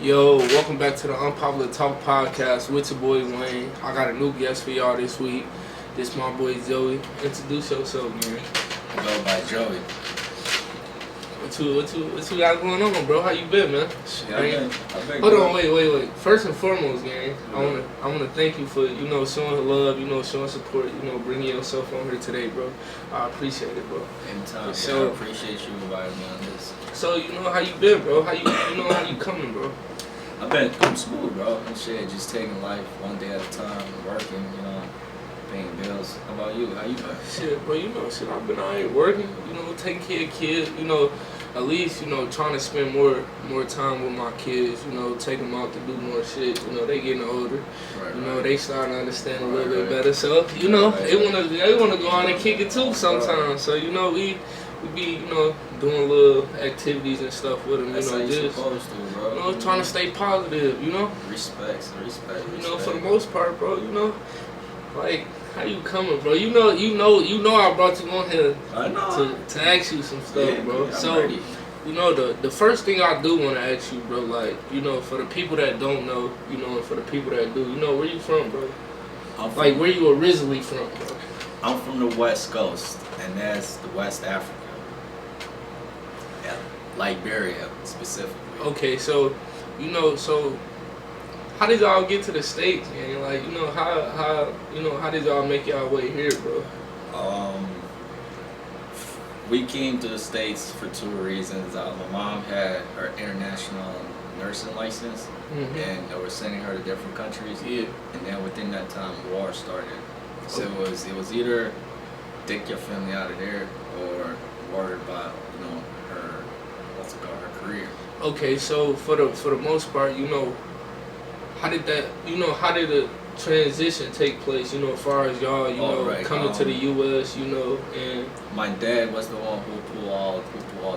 Yo, welcome back to the Unpopular Talk Podcast with your boy Wayne. I got a new guest for y'all this week. This my boy Joey. Introduce yourself, man. I go by Joey. What you got going on, bro? How you been, man? Shit, I've been Hold good. on, wait. First and foremost, gang, I wanna thank you for showing love, showing support, bringing yourself on here today, bro. I appreciate it, bro. Anytime, So- I appreciate you inviting me on this. So how you been, bro? How you coming, bro? I've been smooth, bro. And shit, just taking life one day at a time, working, paying bills. How about you? How you been? Shit, bro, I've been out here working, taking care of kids, at least, trying to spend more time with my kids, take them out to do more shit, they getting older, Right. they starting to understand a little bit better, so, they wanna go out and kick it too sometimes, so, we be, doing little activities and stuff with them, That's how you just, supposed to, bro. trying to stay positive, Respect. for the most part, bro, like, how you coming, bro? You know I brought you on here I know. to ask you some stuff, Yeah, bro. I'm So, ready. the first thing I do want to ask you, bro, like, for the people that don't know, and for the people that do, where you from, bro? Like, where you originally from, bro? I'm from the West Coast, and that's the West Africa. Yeah, Liberia specifically. Okay, so, how did y'all get to the States, man? Like, how did y'all make y'all way here, bro? We came to the States for two reasons. My mom had her international nursing license, and they were sending her to different countries. Yeah. And then within that time, war started. So it was either take your family out of there or worry about her her career. Okay, so for the most part, how did the transition take place, as far as y'all, Right, coming to the U.S., and... My dad was the one who pulled all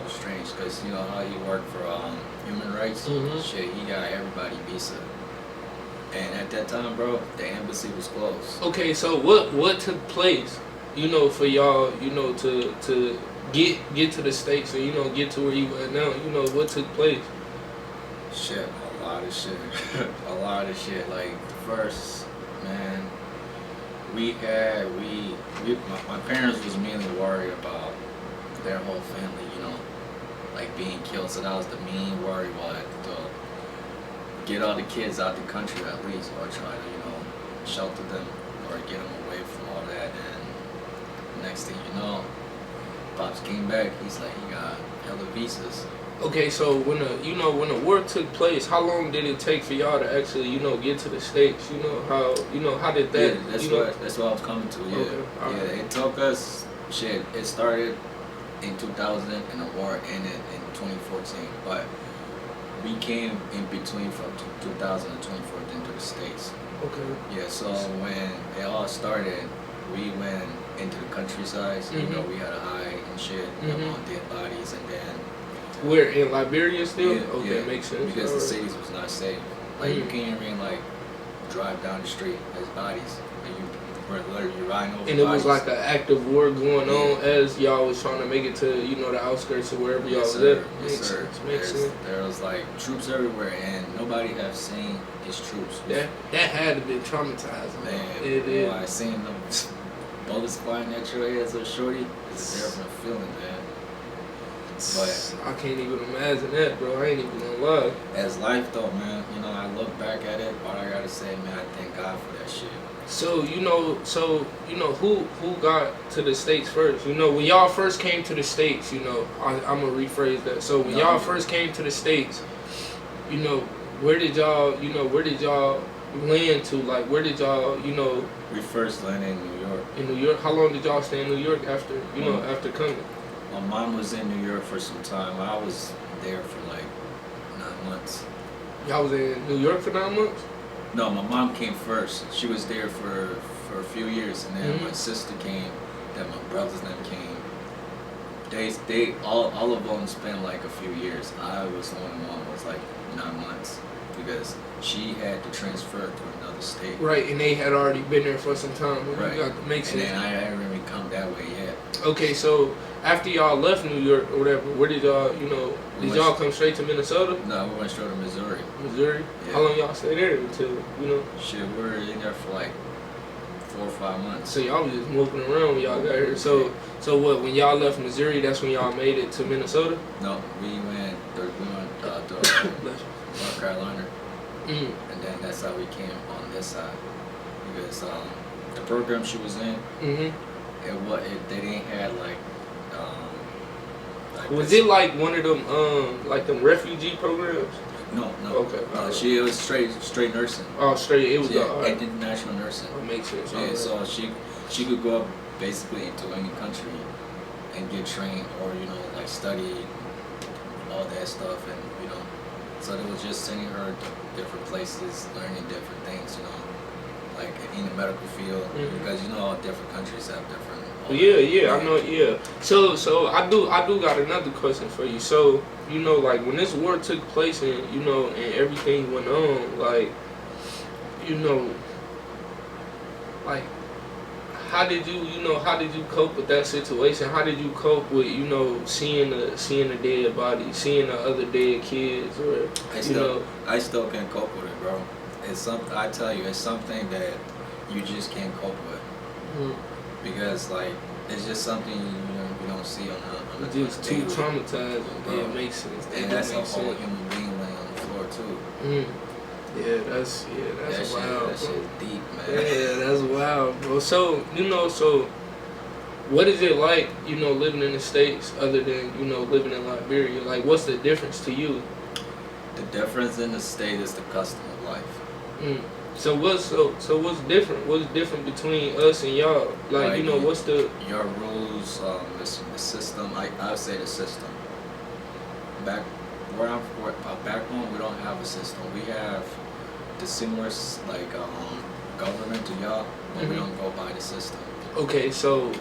the strings, because how he worked for human rights. Shit, he got everybody visa. And at that time, bro, the embassy was closed. Okay, so what took place, for y'all, to get to the States and, get to where you are now, what took place? Shit, a lot of shit. A lot of shit. Like, first, man, my parents was mainly worried about their whole family, like being killed. So that was the main worry, to get all the kids out the country at least, or try to, shelter them or get them away from all that. And next thing you know, Pops came back. He's like, he got hella visas. Okay, so when the war took place, how long did it take for y'all to actually, get to the States? How did that? Yeah, that's what I was coming to. Yeah, Okay, yeah. It took us. Shit, it started in 2000 and the war ended in 2014. But we came in between from 2000 and 2014 to the States. Okay. Yeah. So when it all started, we went into the countryside. So, we had to hide and shit. On dead bodies, and then. We're in Liberia still? Yeah, okay, yeah, makes sense. Because the cities was not safe. Like, you can't even, drive down the street as bodies. Like, you were literally riding over And it bodies. was like an active war going on as y'all was trying to make it to, the outskirts of wherever y'all was at. Yes, sir. Makes sense. There was, troops everywhere, and nobody have seen his troops. That had to be traumatizing. Man, It is. I seen them bullets flying at your head as a shorty. It's a different feeling, man. But I can't even imagine that, bro. I ain't even gonna lie. as life though, man, I look back at it, all I gotta say, man, I thank God for that shit. So who got to the States first? When y'all first came to the States, I'm gonna rephrase that. So when y'all first came to the States, where did y'all land to? Like, where did y'all, We first landed in New York. in New York? How long did y'all stay in New York after, after coming? My mom was in New York for some time. I was there for 9 months. Y'all was in New York for 9 months? No, my mom came first. She was there for a few years, and then my sister came. Then my brothers then came. They all of them spent a few years. I was the only one was 9 months because she had to transfer to another state. Right, and they had already been there for some time. When Right. You got to make sense. And then I hadn't really come that way yet. Okay, so after y'all left New York or whatever, where did y'all, did y'all come straight to Minnesota? No, we went straight to Missouri. Missouri? Yeah. How long y'all stay there until, Shit, we were in there for like 4 or 5 months. So y'all was just moving around when y'all got here. So what, when y'all left Missouri, that's when y'all made it to Minnesota? No, we went to North Carolina. Mm. And then that's how we came on this side. Because the program she was in, Mm-hmm. they didn't have like Was it like one of them, like them refugee programs? No. Okay. She was straight nursing. Oh, straight. It was international nursing. That makes sense. Yeah, right. So she could go basically into any country and get trained, or like study all that stuff, and so they was just sending her to different places, learning different things, like in the medical field, Mm-hmm. because all different countries have different. Yeah, I know. Yeah. So I do got another question for you. So like when this war took place and and everything went on, like like how did you cope with that situation? How did you cope with seeing the dead body, seeing the other dead kids, or I still can't cope with it, bro. It's something, I tell you, it's something that you just can't cope with. Mm-hmm. Because like it's just something you don't see on the just too traumatizing. Yeah, it makes sense. And that's a whole human being laying on the floor too. Mm. Yeah, that's wild. That shit deep, man. Yeah, that's wild, bro. So what is it like, living in the States other than living in Liberia? Like, what's the difference to you? The difference in the state is the custom of life. Mm. So what's different? What's different between us and y'all? Like what's the your rules? The system. I would say the system. Back home, we don't have a system. We have the similar government to y'all, but we don't go by the system. Okay, so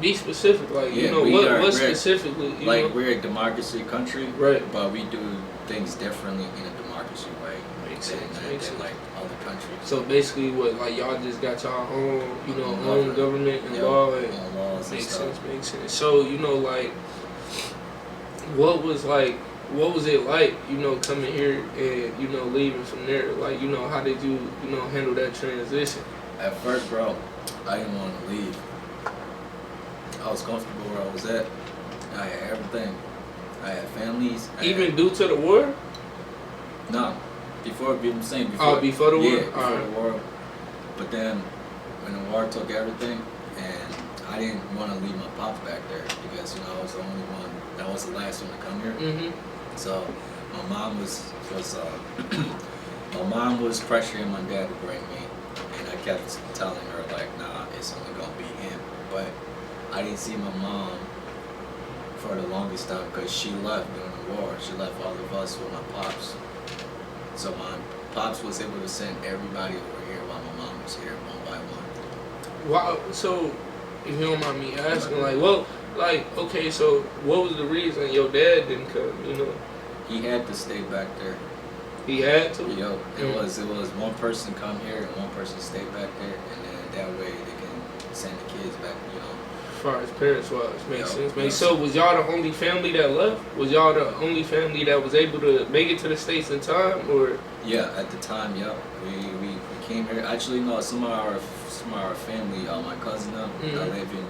be specific. Like what specifically? We're a democracy country, right? But we do things differently in a democracy way. Makes sense. Like other countries. So basically, what y'all just got y'all own government involved. Own laws makes and sense. Makes sense. So what was it like coming here and leaving from there? Like how did you handle that transition? At first, bro, I didn't want to leave. I was comfortable where I was at. I had everything. I had families. Due to the war? No. Before the war? Yeah, before the war. But then, when the war took everything, and I didn't want to leave my pops back there because I was the only one. That was the last one to come here. Mm-hmm. So my mom was pressuring my dad to bring me, and I kept telling her like, nah, it's only gonna be him. But I didn't see my mom for the longest time because she left during the war. She left all of us with my pops. So my pops was able to send everybody over here while my mom was here one by one. Wow. So if you don't mind me asking, okay, so what was the reason your dad didn't come? He had to stay back there. He had to. It was one person come here and one person stay back there, and then that way they can send the kids back. As far as parents wise, makes sense. So was y'all the only family that left? Was y'all the only family that was able to make it to the States in time, or? Yeah, at the time, we came here. Actually, no, some of our family, my cousin, that live in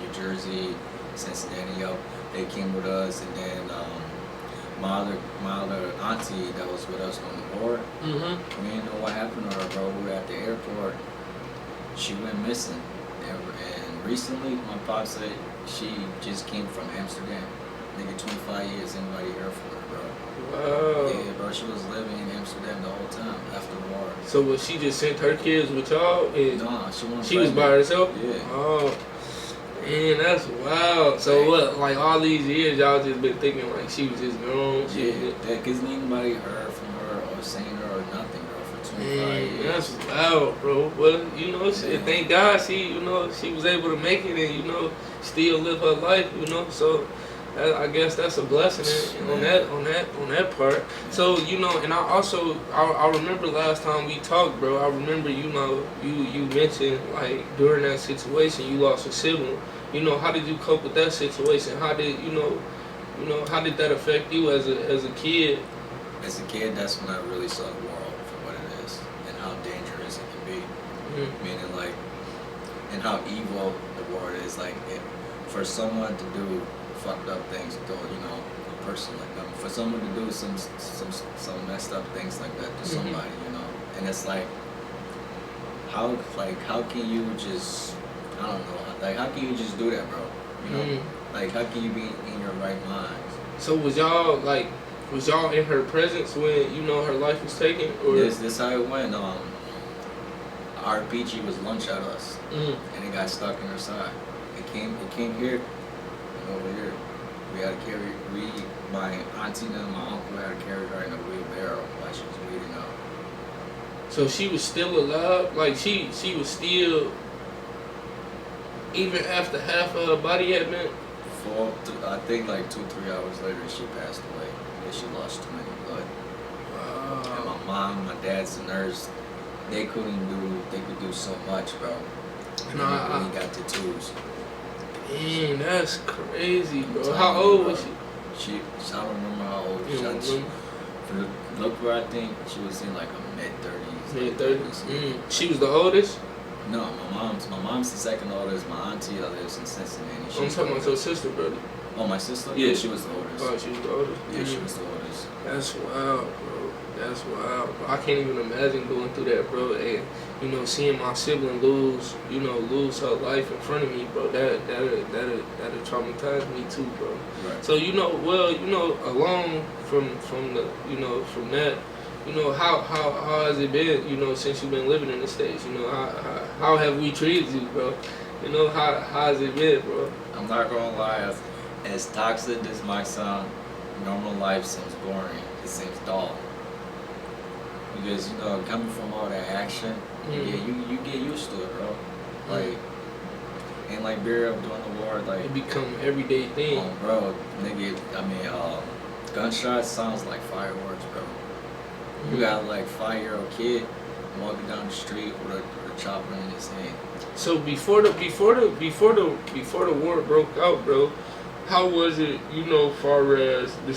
New Jersey, Cincinnati, they came with us, and then my other auntie that was with us on the war. Mm-hmm. We didn't know what happened to her, bro. We were at the airport. She went missing, and recently my pop said she just came from Amsterdam. Nigga, 25 years, anybody heard from her, bro? Wow. Yeah, bro. She was living in Amsterdam the whole time after the war. So was she just sent her kids with y'all? Nah, she was by herself. Yeah. Oh. Man, that's wild. So what, like all these years, y'all just been thinking like she was just gone? Because nobody heard from her or seen her or nothing, bro, for 25 years. That's wild, bro. Well, thank God she was able to make it and, still live her life, so I guess that's a blessing on that part. So and I remember last time we talked, bro. I remember you mentioned like during that situation you lost a sibling. How did you cope with that situation? How did how did that affect you as a kid? As a kid, that's when I really saw the world for what it is and how dangerous it can be. Mm-hmm. Meaning like, and how evil the world is. Like, for someone to do fucked up things to a person like them, for someone to do some messed up things like that to somebody, and it's like, how can you just, I don't know, like how can you just do that, bro? Like how can you be in your right mind? So was y'all in her presence when her life was taken, or this how it went? Our RPG was lunch at us, and it got stuck in her side. It came here and over here. We had to carry my auntie and my uncle had to carry her in a wheelbarrow while she was bleeding out. So she was still alive, like she was still, even after half of her body had been. I think like 2-3 hours later she passed away because she lost too many blood. Wow. And my mom, my dad's a nurse. They could do so much, bro. And I really got the tools. Dang, that's crazy, bro. How old was she? I don't remember how old she was. Look where I think she was in like a mid-30s. Mid-30s? She was the oldest? No, my mom's the second oldest. My auntie lives in Cincinnati. I'm talking about your sister, brother. Oh, my sister? Yeah, she was the oldest. Oh, she was the oldest? Yeah, she was the oldest. That's wild, bro. That's wild. I can't even imagine going through that, bro. And seeing my sibling lose her life in front of me, bro. That'll traumatize me too, bro. Right. So along from that, how has it been, since you've been living in the States? How have we treated you, bro? How has it been, bro? I'm not gonna lie, as toxic as my sound, normal life seems boring. It seems dull. Because coming from all that action, you get used to it, bro. Like, in Liberia during the war, like it become everyday thing. Bro, nigga, gunshots sounds like fireworks, bro. You got like 5-year-old kid walking down the street with a chopper in his hand. So before the war broke out, bro, how was it, far as the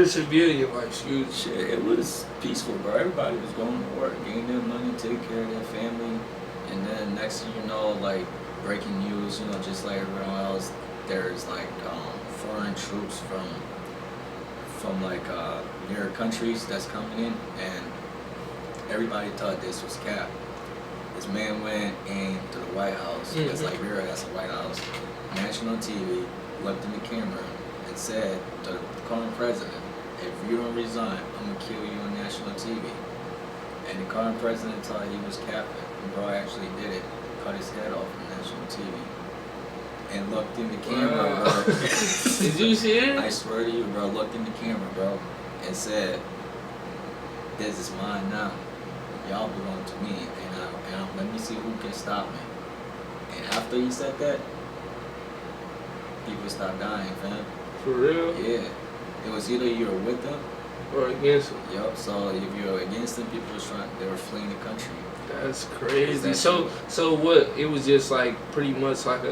civilian life? Shit, it was peaceful, bro. Everybody was going to work, getting their money, taking care of their family, and then next thing you know, like breaking news, just like everyone else, there's like foreign troops from like near countries that's coming in, and everybody thought this was cap. This man went into the White House, that's Liberia, that's the White House, national TV, looked in the camera and said to the current president, if you don't resign, I'm going to kill you on national TV. And the current president thought he was capping, and bro actually did it, cut his head off on national TV. And looked in the camera, bro. Did you see it? I swear to you, bro, looked in the camera, bro, and said, this is mine now. Y'all belong to me, and let me see who can stop me. And after he said that, people stopped dying, fam. For real? Yeah. It was either you were with them or against them. Yep. So if you were against them, people they were fleeing the country. That's crazy. So what? It was just like pretty much like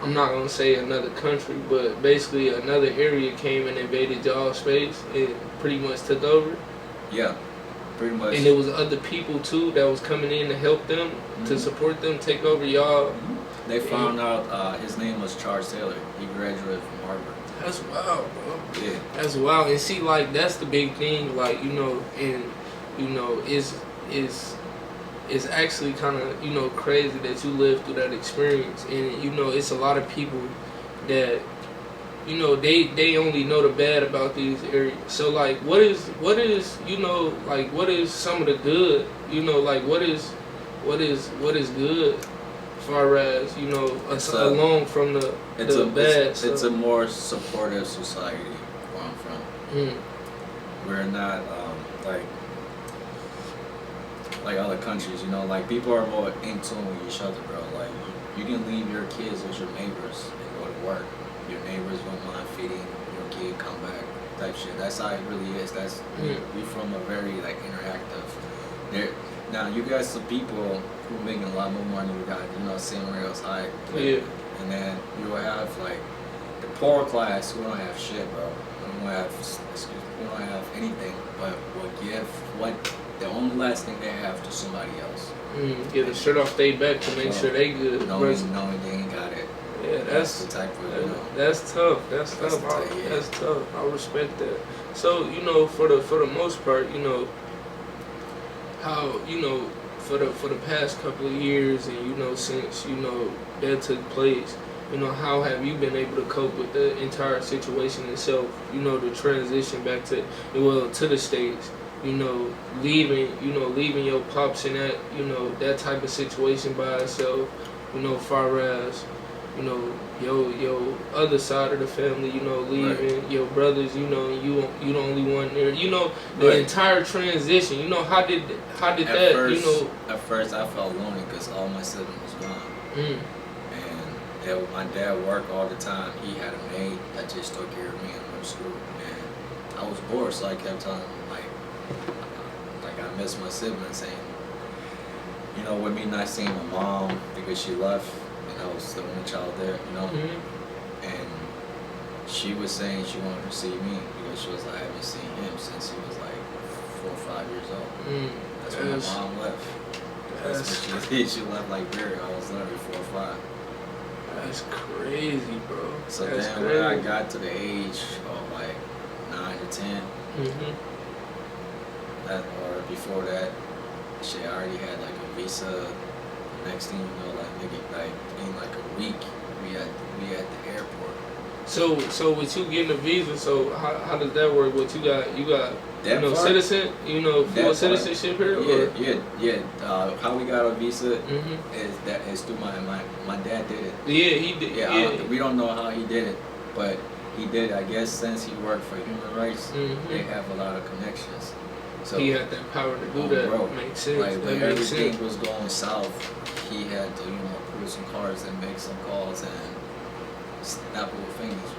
I'm not gonna say another country, but basically another area came and invaded y'all's space and pretty much took over. Yeah. Pretty much. And there was other people too that was coming in to help them, to support them, take over y'all. They found out his name was Charles Taylor. He graduated from Harvard. That's wild, bro. Yeah. That's wild. And see, like, that's the big thing, like, it's actually kind of, crazy that you lived through that experience. And, it's a lot of people that, they only know the bad about these areas. So, like, what is what is some of the good, what is good? As far as along from the bad. It's a more supportive society where I'm from. We're not like other countries, like people are more in tune with each other, bro. Like you can leave your kids with your neighbors and go to work. your neighbors don't mind feeding your kid, come back, type shit. That's how it really is. That's we from a very like interactive. There now you got some people who making a lot more money. We got same rails high. Yeah. And then you will have like the poor class who don't have shit, bro. We don't have anything, but will give what the only last thing they have to somebody else. Get a shirt off their back to make sure they good. Knowing they ain't got it. Yeah, that's the type of that's tough. That's tough. That's tough. I respect that. So for the most part, how for the past couple of years, and since that took place, how have you been able to cope with the entire situation itself? The transition back to the States. Leaving your pops in that type of situation by itself. Far as your other side of the family. Leaving right. your brothers. You the only one there. The right. entire transition. How did at that? First, at first I felt lonely because all my siblings was gone. And my dad worked all the time. He had a maid that just took care of me and went to school. And I was bored, so I kept telling him like I miss my siblings. And with me not seeing my mom because she left, and I was the only child there. And she was saying she wanted to see me because she was like, I haven't seen him since he was like 4 or 5 years old. That's when my mom left. That's when she left Liberia. I was literally 4 or 5. That's crazy, bro. So that's then crazy. when I got to the age of like 9 or 10, or before that, shit, I already had like a visa. The next thing you know, like in like a week, we at the airport. So with you getting a visa, so how does that work? What you got that part, citizen, full citizenship here? Yeah. How we got a visa is through my dad did it. Yeah, he did. Yeah. We don't know how he did it, but he did. I guess since he worked for human rights, they have a lot of connections. So he had that power to do that. Bro, makes sense. Like when everything was going south, he had to pull some cards and make some calls and snap little fingers.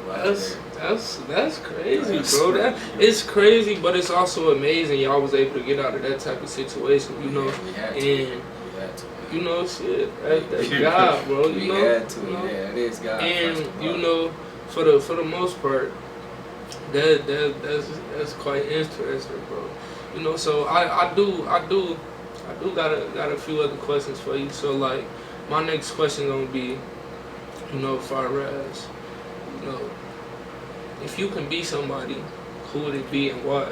That's crazy, bro. It's crazy, but it's also amazing y'all was able to get out of that type of situation, Yeah, we had to. Shit, that's God, bro. We had to. Yeah, it is God. And for the most part, that's quite interesting, bro. So I do got a few other questions for you. So like, my next question gonna be, far as, if you can be somebody, who would it be and why?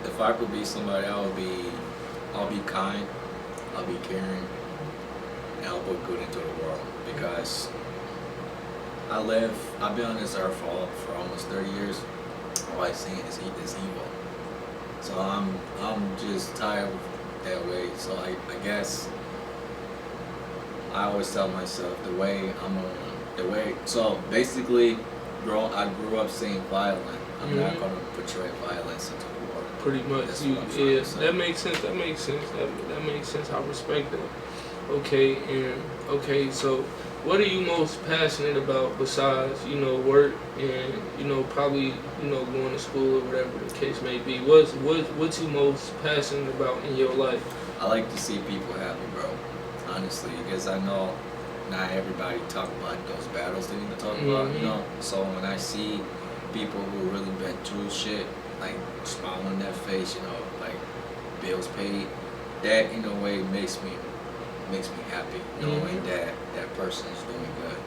If I could be somebody, I'll be kind, I'll be caring, and I'll put good into the world because I've been on this earth for almost 30 years. All I see is evil. So I'm just tired that way. So I guess I always tell myself so basically I grew up seeing violent. I'm not gonna portray violence into the world. Pretty much. That makes sense. That makes sense. I respect that. Okay, so what are you most passionate about besides, work and, probably, going to school or whatever the case may be? What's you most passionate about in your life? I like to see people happy, bro. Honestly, because I know not everybody talk about those battles they need to talk about, So when I see people who really been through shit, like smile on their face, like bills paid, that in a way makes me happy, knowing that person is doing good,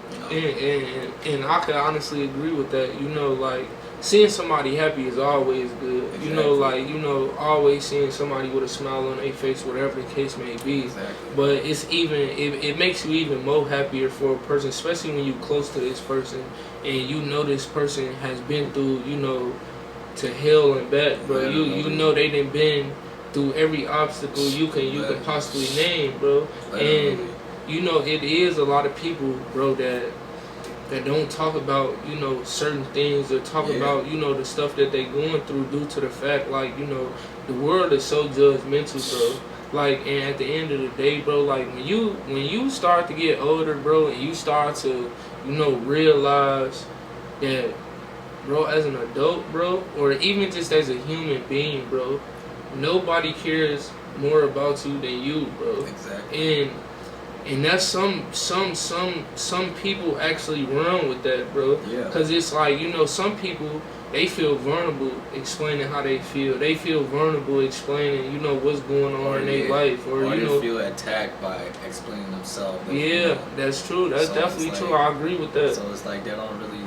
And I can honestly agree with that. Like seeing somebody happy is always good. Exactly. Always seeing somebody with a smile on their face, whatever the case may be. Exactly. But it makes you even more happier for a person, especially when you close to this person and this person has been through, to hell and back, bro. They done been through every obstacle you can possibly name, bro. And it is a lot of people, bro, that don't talk about certain things or talk about the stuff that they going through due to the fact, like, the world is so judgmental, bro. Like, and at the end of the day, bro, like when you start to get older, bro, and you start to, realize that, bro, as an adult, bro, or even just as a human being, bro, nobody cares more about you than you, bro. Exactly. And that's some people actually run with that, bro. Yeah. Cause it's like, some people, they feel vulnerable explaining how they feel. They feel vulnerable explaining, what's going on in their life, or they feel attacked by explaining themselves. Yeah, that's true. That's definitely true. I agree with that. So it's like they don't really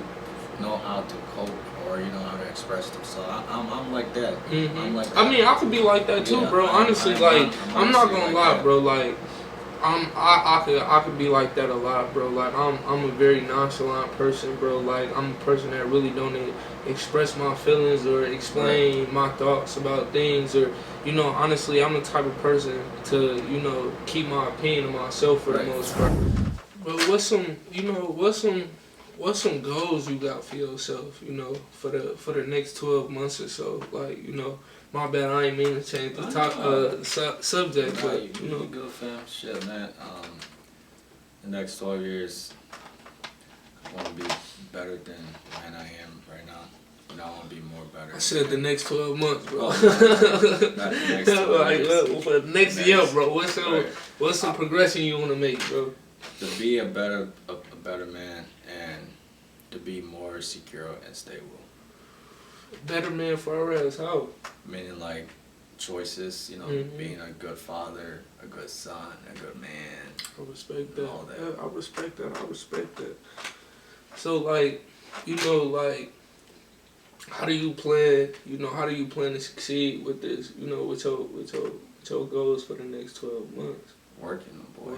know how to cope or how to express themselves. I'm like that. Mm-hmm. I'm like that. I mean, I could be like that too, bro. Honestly, I'm not gonna lie, bro. Like, I could be like that a lot, bro. Like, I'm a very nonchalant person, bro. Like, I'm a person that really don't express my feelings or explain my thoughts about things, or honestly, I'm the type of person to keep my opinion to myself for the most part. But what's some goals you got for yourself, for the next 12 months or so? Like, my bad, I ain't mean to change the subject, but you good, fam. Shit, man. The next 12 years, I want to be better than I am right now. I want to be more better. I said the next 12 months, bro. Not the next 12 years. Look, for the next year, bro. What's some progression you want to make, bro? To be a better man, and to be more secure and stable. Better man for us, how? Meaning like choices, being a good father, a good son, a good man. I respect that. All that. Yeah, I respect that. So like, how do you plan? How do you plan to succeed with this? With your goals for the next 12 months. Working, boy.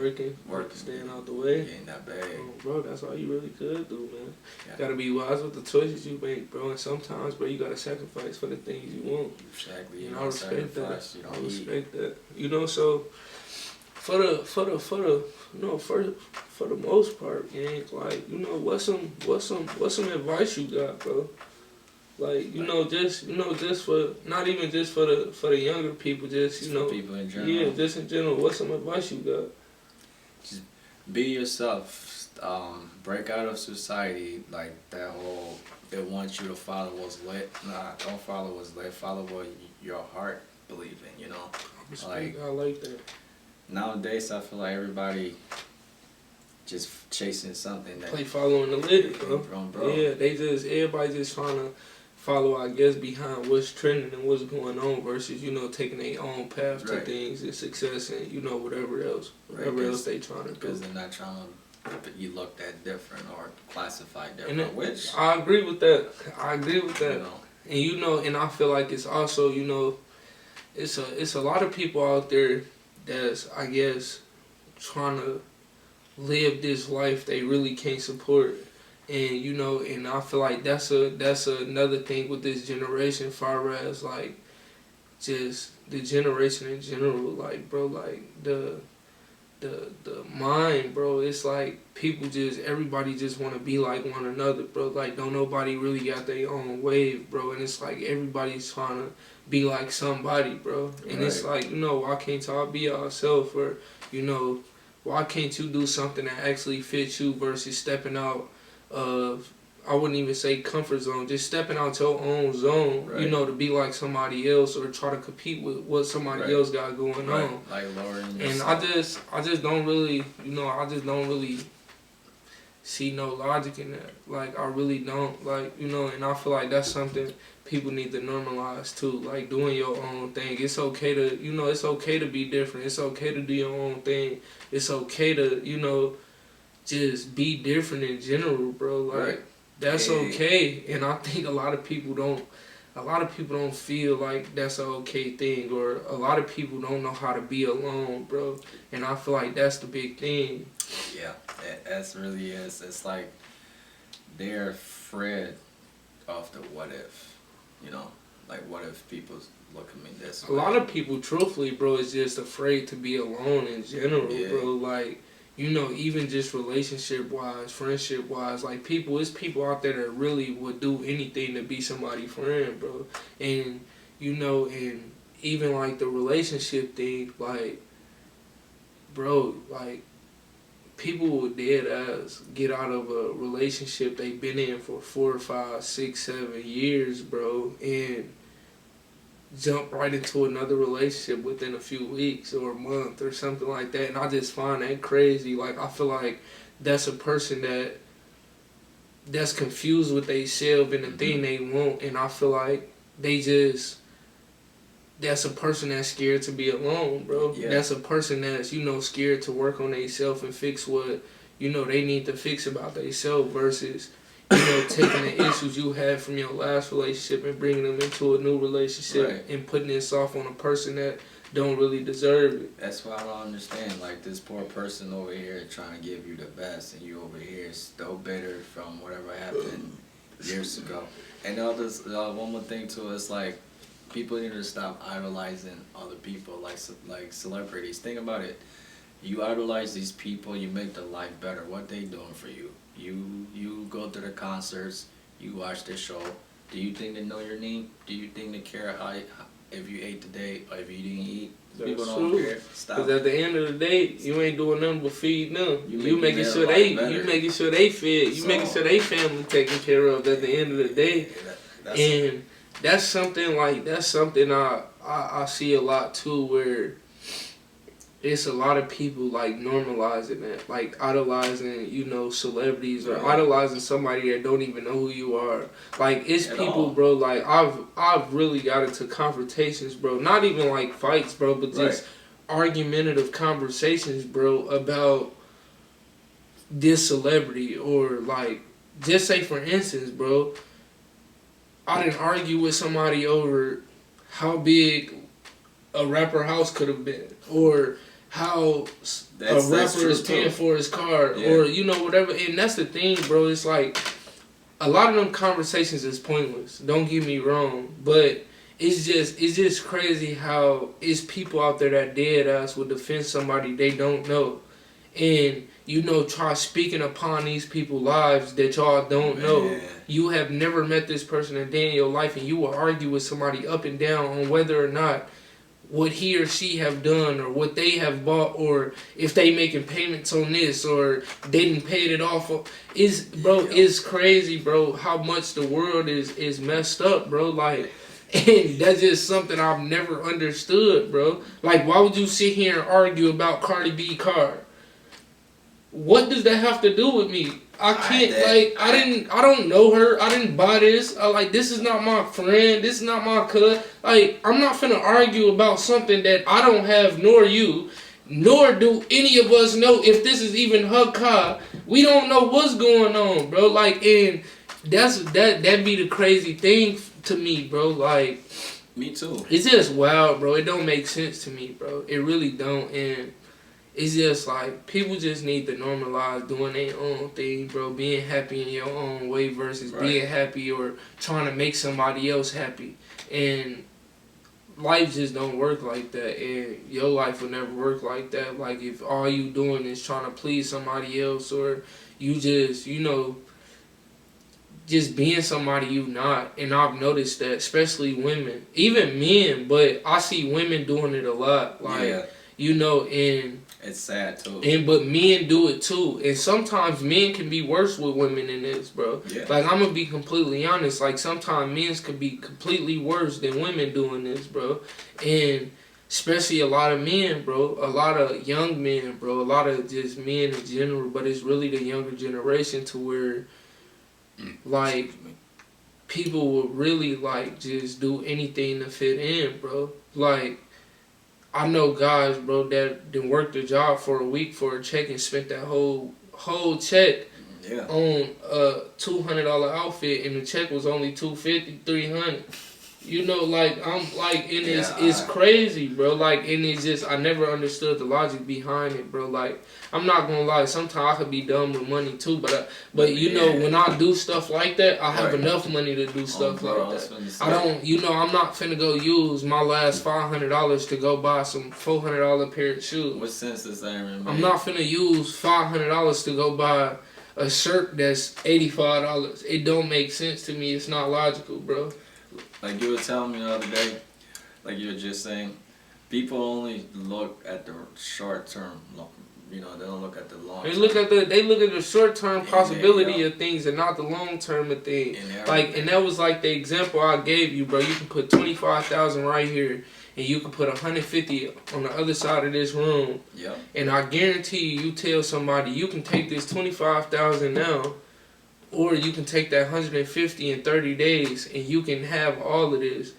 Working, staying out the way. Getting that bag. Bro, that's all you really could do, man. Yeah. You gotta be wise with the choices you make, bro. And sometimes, bro, you gotta sacrifice for the things you want. Exactly. And I respect that. I respect that. So for the most part, gang, like, what's some advice you got, bro? Like, just for, not even just for the younger people, just for people in general. Yeah, just in general. What's some advice you got? Just be yourself. Break out of society, like that whole, they want you to follow what's lit. Nah, don't follow what's lit. Follow what your heart believes in, I like that. Nowadays, I feel like everybody just chasing something that they following the lit, bro. Bro. Yeah, everybody just trying to follow, I guess, behind what's trending and what's going on versus, taking their own path to things and success and, whatever else they trying to do. Because they're not trying to be looked at different or classified different, which... I agree with that. And, and I feel like it's also, it's a lot of people out there that's, I guess, trying to live this life they really can't support. And and I feel like that's another thing with this generation, far as like just the generation in general, like, bro, like the mind, bro. It's like everybody just want to be like one another, bro. Like, don't nobody really got their own wave, bro. And it's like everybody's trying to be like somebody, bro. And it's like, why can't y'all be ourselves, or why can't you do something that actually fits you versus stepping out of, I wouldn't even say comfort zone, just stepping out your own zone, to be like somebody else or try to compete with what somebody else got going on. Like lowering yourself. And I just don't really see no logic in that. Like, I really don't. Like, and I feel like that's something people need to normalize too. Like, doing your own thing. It's okay to, it's okay to be different. It's okay to do your own thing. It's okay to, just be different in general, bro. Like, that's okay. And I think a lot of people don't feel like that's an okay thing, or a lot of people don't know how to be alone, bro. And I feel like that's the big thing. Yeah, that's really is. It's like they're afraid of the what if, like, what if people look at me this way? A lot of people, truthfully, bro, is just afraid to be alone in general, bro. Like, even just relationship-wise, friendship-wise, like, it's people out there that really would do anything to be somebody's friend, bro. And, and even like the relationship thing, like, bro, like, people will dead ass get out of a relationship they've been in for 4, 5, 6, 7 years, bro, and jump right into another relationship within a few weeks or a month or something like that. And I just find that crazy. Like, I feel like that's a person that's confused with themselves and the thing they want, and I feel like that's a person that's scared to be alone, bro. Yeah. That's a person that's, scared to work on themselves and fix what, they need to fix about themselves versus, taking the issues you had from your last relationship and bringing them into a new relationship and putting this off on a person that don't really deserve it. That's why I don't understand. Like, this poor person over here trying to give you the best, and you over here still bitter from whatever happened years ago. And one more thing too, it's like, people need to stop idolizing other people, like celebrities. Think about it. You idolize these people, you make their life better. What they doing for you? You go to the concerts, you watch their show. Do you think they know your name? Do you think they care if you ate today or if you didn't eat? People don't care. Stop. Because at the end of the day, you ain't doing nothing but feed them. You making sure they fed. You making sure they family taken care of at the end of the day. And that's something I see a lot too, where it's a lot of people like normalizing that, like idolizing, celebrities or idolizing somebody that don't even know who you are. Like, it's people, bro, like I've really got into confrontations, bro. Not even like fights, bro, but just argumentative conversations, bro, about this celebrity. Or like, just say for instance, bro, I didn't argue with somebody over how big a rapper house could have been, or how a rapper is paying for his car, or whatever. And that's the thing, bro. It's like a lot of them conversations is pointless. Don't get me wrong, but it's just crazy how it's people out there that dead ass will defend somebody they don't know, and try speaking upon these people's lives that y'all don't know. You have never met this person a day in your life, and you will argue with somebody up and down on whether or not what he or she have done, or what they have bought, or if they making payments on this, or they didn't pay it off. It's crazy, bro, how much the world is messed up, bro. Like, and that's just something I've never understood, bro. Like, why would you sit here and argue about Cardi B car? What does that have to do with me? I can't, I don't know her. I didn't buy this. This is not my friend. This is not my cousin. Like, I'm not finna argue about something that I don't have, nor you, nor do any of us know if this is even her car. We don't know what's going on, bro. Like, and that be the crazy thing to me, bro. Like, me too. It's just wild, bro. It don't make sense to me, bro. It really don't. And it's just like, people just need to normalize doing their own thing, bro. Being happy in your own way versus being happy or trying to make somebody else happy. And life just don't work like that. And your life will never work like that. Like, if all you doing is trying to please somebody else, or you just, just being somebody you not. And I've noticed that, especially women. Even men, but I see women doing it a lot. Like, and it's sad too. But men do it too. And sometimes men can be worse with women than this, bro. Yeah. Like, I'm gonna be completely honest. Like, sometimes men could be completely worse than women doing this, bro. And especially a lot of men, bro. A lot of young men, bro. A lot of just men in general. But it's really the younger generation to where, like, people will really, like, just do anything to fit in, bro. Like, I know guys, bro, that done worked a job for a week for a check and spent that whole check on a $200 outfit, and the check was only $250, $300. Like, I'm like, and it's crazy, bro. Like, and it's just, I never understood the logic behind it, bro. Like, I'm not gonna lie, sometimes I could be dumb with money too, but when I do stuff like that, I have enough money to do stuff like that. I don't, I'm not finna go use my last $500 to go buy some $400 pair of shoes. What sense does that even make? I'm not finna use $500 to go buy a shirt that's $85. It don't make sense to me. It's not logical, bro. Like, you were telling me the other day, like you were just saying, people only look at the short term. You know, they don't look at the long. They look at the short term possibility of things and not the long term of things. Like, and that was like the example I gave you, bro. You can put 25,000 right here, and you can put 150 on the other side of this room. Yep. And I guarantee you, you tell somebody you can take this 25,000 now, or you can take that 150 in 30 days, and you can have all of this.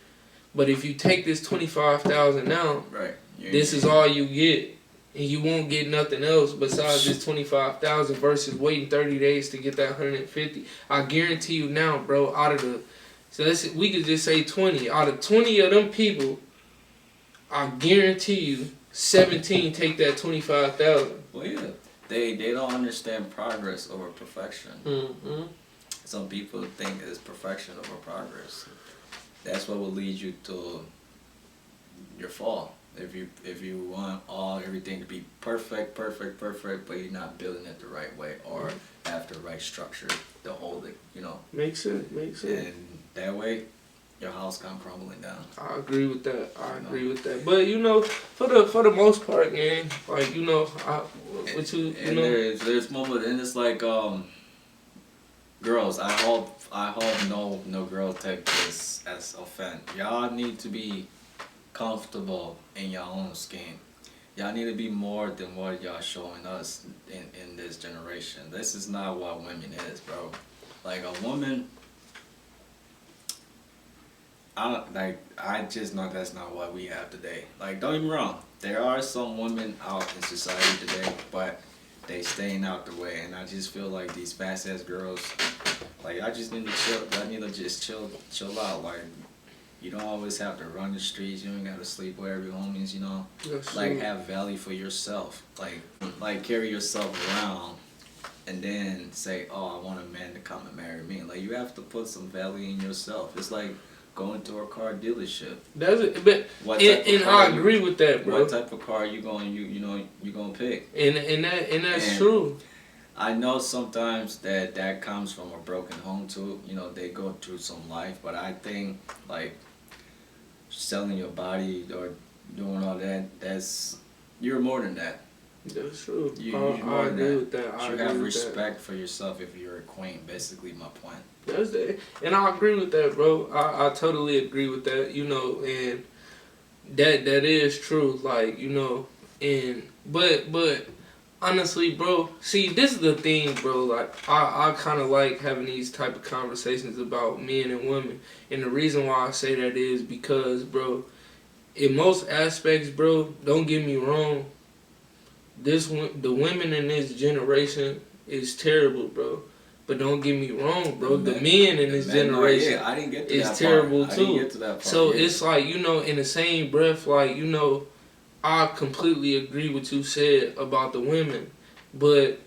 But if you take this 25,000 now, right, this is all you get. And you won't get nothing else besides this 25,000 versus waiting 30 days to get that 150. I guarantee you now, bro, out of the, we could just say 20. Out of 20 of them people, I guarantee you 17 take that 25,000. Well, yeah. They don't understand progress over perfection. Mm-hmm. Some people think it's perfection over progress. That's what will lead you to your fall. If you want everything to be perfect, but you're not building it the right way or have the right structure to hold it, you know. Makes sense. And that way, your house come crumbling down. I agree with that. I agree with that. But you know, for the most part, man, like you know, there's moments, and it's like girls. I hope no girl take this as offense. Y'all need to be comfortable in your own skin. Y'all need to be more than what y'all showing us in this generation. This is not what women is, bro. Like a woman, I just know that's not what we have today. Like, don't get me wrong, there are some women out in society today, but they staying out the way, and I just feel like these fast ass girls, like I just need to chill. I need to just chill out. Like, you don't always have to run the streets. You ain't gotta sleep with every homies, you know. That's like true. Have value for yourself. Like carry yourself around, and then say, "Oh, I want a man to come and marry me." Like you have to put some value in yourself. It's like going to a car dealership. That's it. But I agree with that, bro. What type of car you gonna pick? And that's true. I know sometimes that comes from a broken home too. You know, they go through some life, but I think like selling your body or doing all that, you're more than that. That's true. I agree with that. You have respect for yourself if you're a queen. Basically, my point. That's that, and I agree with that, bro. I totally agree with that. You know, and that is true. Like you know, and but honestly, bro. See, this is the thing, bro. Like I kind of like having these type of conversations about men and women, and the reason why I say that is because, bro, in most aspects, bro. Don't get me wrong. The women in this generation is terrible, bro. But don't get me wrong, bro. The men in this generation I didn't get to is that terrible part. too. I didn't get to that part, so it's like, you know, in the same breath, like, you know, I completely agree with you said about the women, but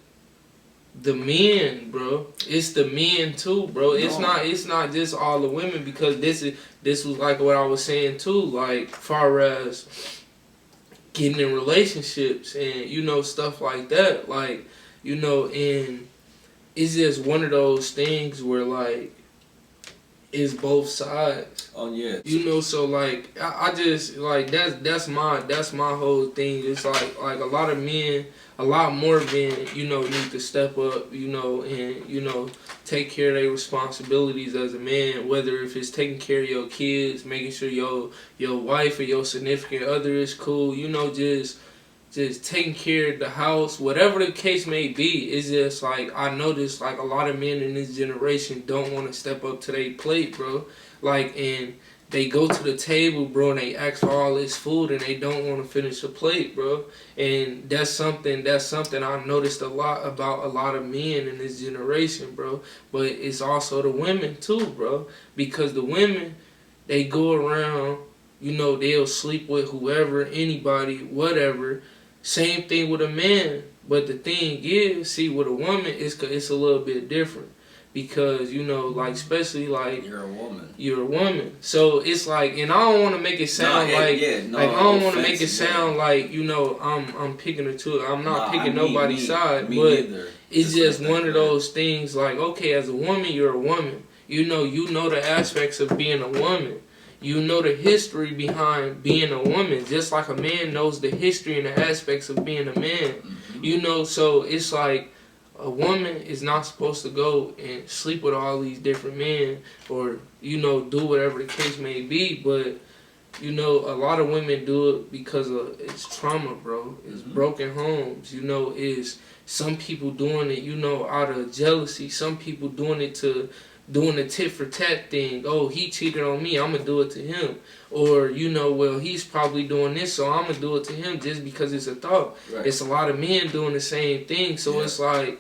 the men, bro, it's the men too, bro. It's not just all the women, because this was like what I was saying too, like far as getting in relationships and, you know, stuff like that, like, you know, and it's just one of those things where, like, it's both sides. Oh yeah. You know, so like I just like that's my whole thing. It's like a lot of men, a lot more men, you know, need to step up, you know, and you know, take care of their responsibilities as a man. Whether if it's taking care of your kids, making sure your wife or your significant other is cool, you know, just taking care of the house, whatever the case may be. It's just like I noticed like a lot of men in this generation don't want to step up to their plate, bro. Like, and they go to the table, bro, and they ask for all this food and they don't want to finish a plate, bro. And that's something I noticed a lot about a lot of men in this generation, bro. But it's also the women too, bro. Because the women, they go around, you know, they'll sleep with whoever, anybody, whatever. Same thing with a man, but the thing is, see, with a woman, it's a little bit different, because, you know, like, especially, like, you're a woman, so it's like, and I don't want to make it sound I don't want to make it sound like, you know, I'm picking a two, I'm not picking nobody's side, but either. It's just one of those things, like, okay, as a woman, you're a woman, you know the aspects of being a woman. you know the history behind being a woman, just like a man knows the history and the aspects of being a man. Mm-hmm. You know, so it's like a woman is not supposed to go and sleep with all these different men or, you know, do whatever the case may be, but you know, a lot of women do it because of it's trauma, bro. It's broken homes. You know, is some people doing it, you know, out of jealousy. Some people doing it to doing the tit for tat thing. Oh, he cheated on me, I'm gonna do it to him. Or, you know, well, he's probably doing this, so I'm gonna do it to him just because it's a thought. Right. It's a lot of men doing the same thing. So it's like,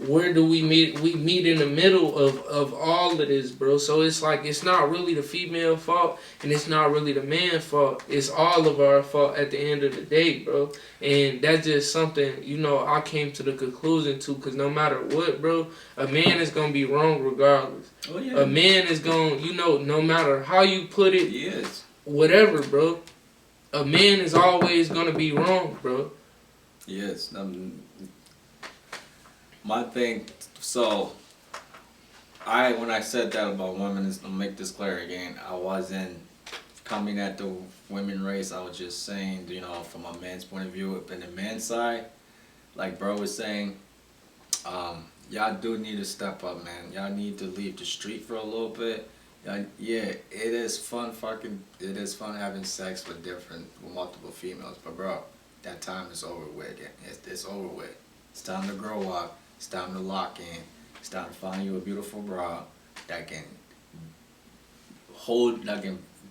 where do we meet? We meet in the middle of all of this, bro. So it's like, it's not really the female fault and it's not really the man's fault. It's all of our fault at the end of the day, bro. And that's just something, you know, I came to the conclusion to, because no matter what, bro, a man is going to be wrong regardless. Oh, yeah. A man is going, you know, no matter how you put it, Yes. whatever, bro. A man is always going to be wrong, bro. Yes. My thing, so when I said that about women, is to make this clear again, I wasn't coming at the women race. I was just saying, you know, from a man's point of view, in the men's side, like bro was saying, y'all do need to step up, man. Y'all need to leave the street for a little bit. Yeah, it is fun having sex with multiple females, but bro, that time is over with. It's over with. It's time to grow up. It's time to lock in. It's time to find you a beautiful bra that can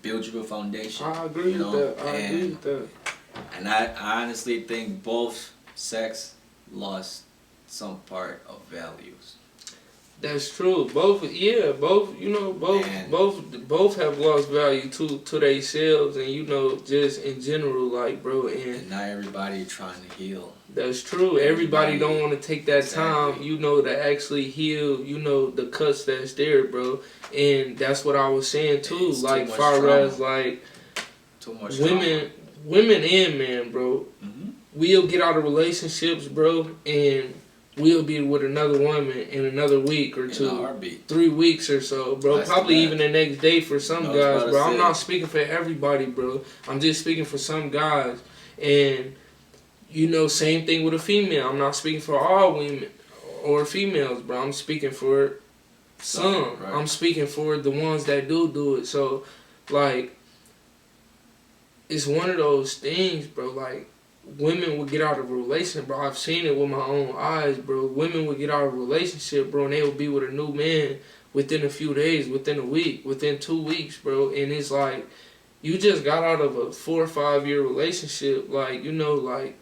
build you a foundation. I agree with that. I agree with that. And I honestly think both sex lost some part of values. That's true. Both have lost value to themselves, and you know, just in general, like, bro. And not everybody trying to heal. That's true. Everybody don't want to take that time, you know, to actually heal, you know, the cuts that's there, bro. And that's what I was saying too. It's like, too much far trauma. as like Too much women and men, bro. Mm-hmm. We'll get out of relationships, bro, and we'll be with another woman in another week or two, 3 weeks or so, bro. That's probably even the next day for some guys, bro. I'm not speaking for everybody, bro. I'm just speaking for some guys. And, you know, same thing with a female. I'm not speaking for all women or females, bro. I'm speaking for some. Right. I'm speaking for the ones that do it. So, like, it's one of those things, bro. Like, women would get out of a relationship, bro. I've seen it with my own eyes, bro. Women would get out of a relationship, bro, and they would be with a new man within a few days, within a week, within 2 weeks, bro. And it's like, you just got out of a 4 or 5 year relationship. Like, you know, like,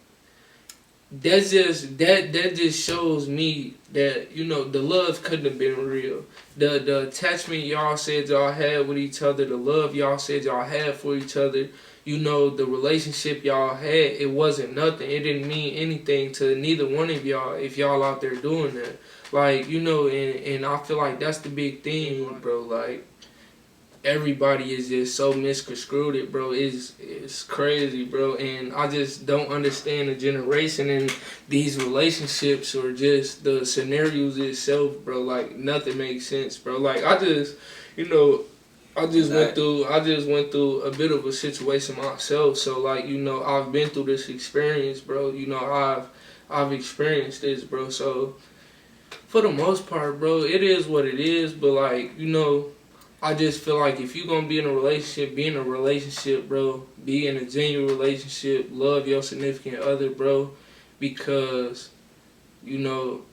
that just shows me that, you know, the love couldn't have been real. The attachment y'all said y'all had with each other, the love y'all said y'all had for each other, you know, the relationship y'all had, it wasn't nothing. It didn't mean anything to neither one of y'all if y'all out there doing that. Like, you know, and I feel like that's the big thing, bro. Like, everybody is just so misconstrued, bro. It's crazy, bro. And I just don't understand the generation in these relationships or just the scenarios itself, bro. Like, nothing makes sense, bro. Like, I just went through a bit of a situation myself. So, like, you know, I've been through this experience, bro. You know, I've experienced this, bro. So, for the most part, bro, it is what it is. But, like, you know, I just feel like if you're going to be in a relationship, bro. Be in a genuine relationship. Love your significant other, bro. Because, you know,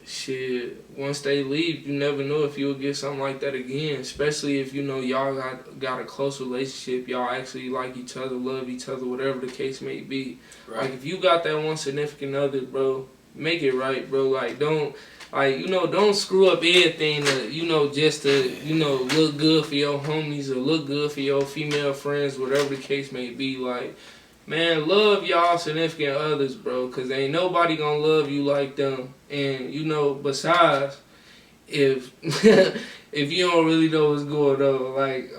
shit, once they leave, you never know if you'll get something like that again. Especially if, you know, y'all got a close relationship. Y'all actually like each other, love each other, whatever the case may be. Right. Like, if you got that one significant other, bro, make it right, bro. Like, don't screw up everything to, you know, just to, you know, look good for your homies or look good for your female friends, whatever the case may be. Like, man, love y'all significant others, bro, because ain't nobody gonna love you like them. And, you know, besides, if if you don't really know what's going on, like,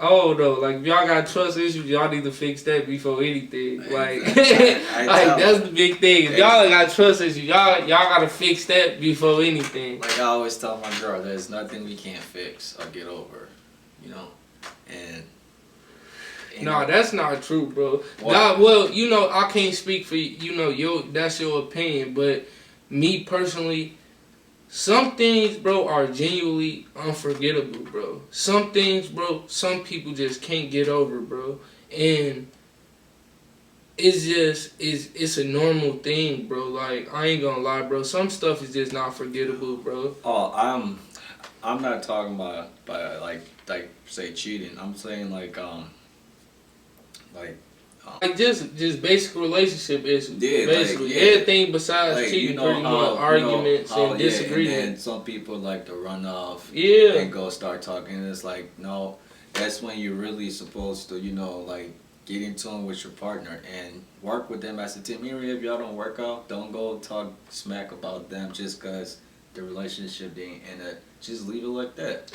if y'all got trust issues, y'all need to fix that before anything. Like, that's the big thing. If y'all got trust issues, y'all gotta fix that before anything. Like I always tell my girl, there's nothing we can't fix or get over, you know. And Nah, that's not true, bro. What? Nah, well, you know, I can't speak for you know that's your opinion, but me personally, some things, bro, are genuinely unforgettable, bro. Some things, bro, some people just can't get over, bro, and it's just it's a normal thing, bro. Like, I ain't gonna lie, bro. Some stuff is just not forgettable, bro. Oh, I'm not talking about like say cheating. I'm saying like Like just basic relationship issues. Yeah, Basically, like, yeah. everything besides like cheating, you know pretty much arguments and and disagreements. then some people like to run off Yeah. and go start talking. And it's like, no, that's when you're really supposed to, like get in tune with your partner and work with them as a team. Even if y'all don't work out, don't go talk smack about them just because the relationship didn't end it. Just leave it like that.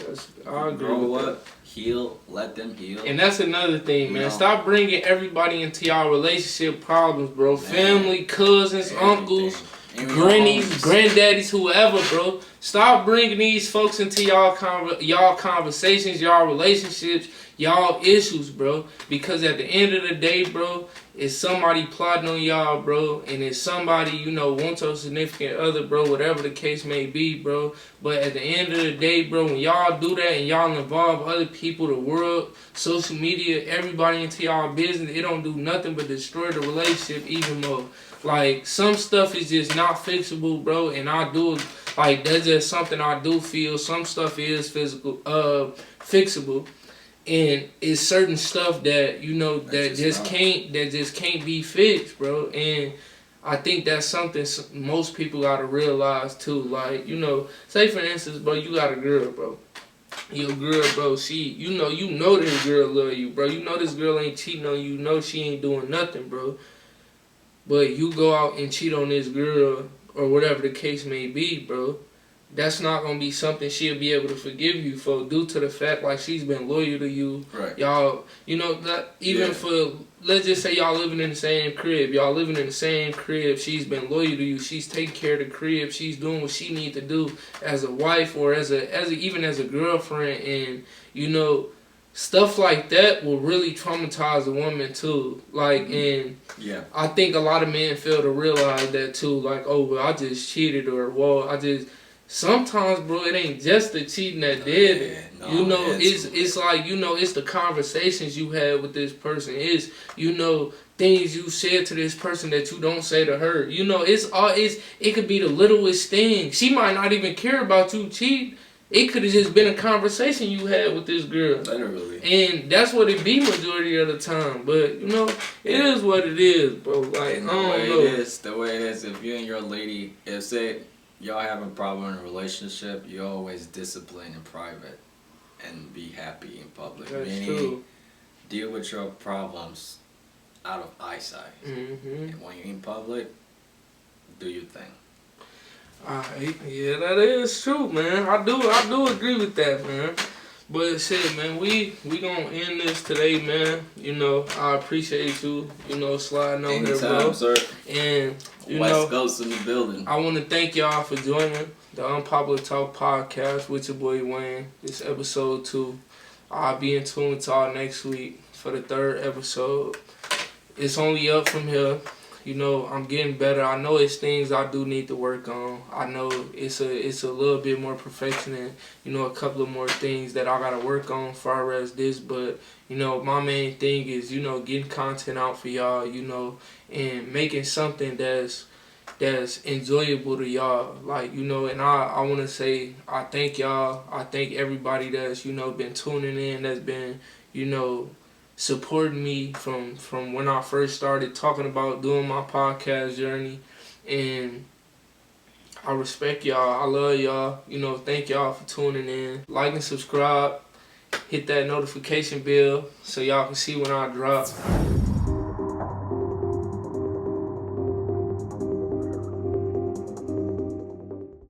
I agree Grow with up, heal, let them heal. And that's another thing, man. You know? Stop bringing everybody into y'all relationship problems, bro. Man. Family, cousins, Everything. uncles, Even grannies, homies. granddaddies, whoever, bro. Stop bringing these folks into y'all conversations, y'all relationships, y'all issues, bro. Because at the end of the day, bro, it's somebody plotting on y'all, bro. And it's somebody, wants your significant other, bro. Whatever the case may be, bro. But at the end of the day, bro, when y'all do that and y'all involve other people, the world, social media, everybody into y'all business, it don't do nothing but destroy the relationship even more. Like, some stuff is just not fixable, bro. And I do, like, that's just something I do feel. Some stuff is fixable. And it's certain stuff that that just can't be fixed, bro. And I think that's something most people gotta realize too. Like, say for instance, bro, you got a girl, bro. Your girl, bro, she, you know this girl love you, bro. You know this girl ain't cheating on you. You know she ain't doing nothing, bro. But you go out and cheat on this girl or whatever the case may be, bro. That's not gonna be something she'll be able to forgive you for, due to the fact like she's been loyal to you. Right. Y'all, that even for, let's just say y'all living in the same crib. Y'all living in the same crib. She's been loyal to you. She's taking care of the crib. She's doing what she need to do as a wife or even as a girlfriend. And stuff like that will really traumatize a woman too. Like, and I think a lot of men fail to realize that too. Like, oh, well, I just cheated, or, well, sometimes, bro, it ain't just the cheating that did it. It's like, it's the conversations you had with this person. It's, things you said to this person that you don't say to her. It could be the littlest thing. She might not even care about you cheating. It could have just been a conversation you had with this girl. Literally. And that's what it be majority of the time. But, it is what it is, bro. Like, and I don't know. The way it is, if you and your lady, if say y'all have a problem in a relationship, you always discipline in private and be happy in public. That's true. Deal with your problems out of eyesight. Mm-hmm. And when you're in public, do your thing. Alright, yeah, that is true, man. I do agree with that, man. But shit, man, we gonna end this today, man. I appreciate you, sliding on here, bro. Sir. And West Coast in the building. I want to thank y'all for joining the Unpopular Talk podcast with your boy Wayne. This episode 2. I'll be in tune with y'all next week for the 3rd episode. It's only up from here. I'm getting better. I know it's things I do need to work on. I know it's a little bit more perfection and, a couple of more things that I got to work on as far as this. But, my main thing is, getting content out for y'all, and making something that's enjoyable to y'all. Like, and I want to say I thank y'all. I thank everybody that's, been tuning in, that's been, supporting me from when I first started talking about doing my podcast journey. And I respect y'all. I love y'all. Thank y'all for tuning in. Like and subscribe. Hit that notification bell so y'all can see when I drop.